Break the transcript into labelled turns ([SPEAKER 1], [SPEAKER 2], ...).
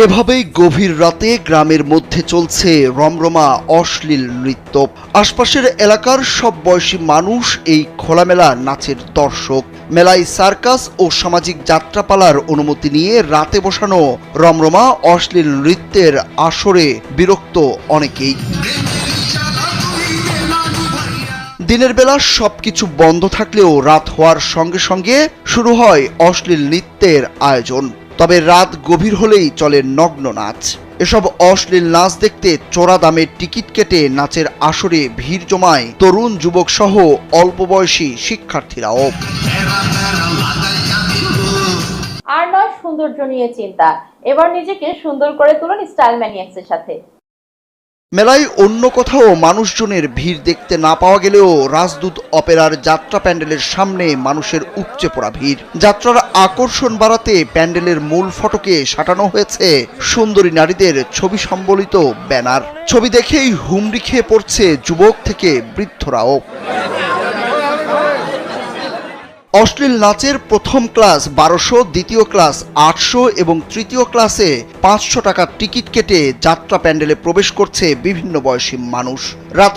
[SPEAKER 1] এভাবেই গভীর রাতে গ্রামের মধ্যে চলছে রমরমা অশ্লীল নৃত্য। আশপাশের এলাকার সব বয়সী মানুষ এই খোলামেলা নাচের দর্শক। মেলায় সার্কাস ও সামাজিক যাত্রাপালার অনুমতি নিয়ে রাতে বসানো রমরমা অশ্লীল নৃত্যের আসরে বিরক্ত অনেকেই। দিনের বেলা সবকিছু বন্ধ থাকলেও রাত হওয়ার সঙ্গে সঙ্গে শুরু হয় অশ্লীল নৃত্যের আয়োজন। তবে রাত গভীর হলেই চলে নগ্ন নাচ। এসব অশ্লীল নাচ দেখতে চড়া দামের টিকিট কেটে নাচের আসরে ভিড় জমায় তরুণ যুবক সহ অল্প বয়সী শিক্ষার্থীরাও।
[SPEAKER 2] আর নয় সৌন্দর্য নিয়ে চিন্তা, এবার নিজেকে সুন্দর করে তুলুন স্টাইল ম্যানিয়াক্সের সাথে।
[SPEAKER 1] মেলায় অন্য কোথাও মানুষজনের ভিড় দেখতে না পাওয়া গেলেও রাজদূত অপেরার যাত্রা প্যান্ডেলের সামনে মানুষের উপচে পড়া ভিড়। যাত্রার আকর্ষণ বাড়াতে প্যান্ডেলের মূল ফটকে সাঁটানো হয়েছে সুন্দরী নারীদের ছবি সম্বলিত ব্যানার। ছবি দেখেই হুমড়ি খেয়ে পড়ছে যুবক থেকে বৃদ্ধরাও। অশ্লীল নাচের প্রথম ক্লাস 1200, দ্বিতীয় ক্লাস 800 এবং তৃতীয় ক্লাসে 500 টাকার টিকিট কেটে যাত্রা প্যান্ডেলে প্রবেশ করছে বিভিন্ন বয়সী মানুষ। রাত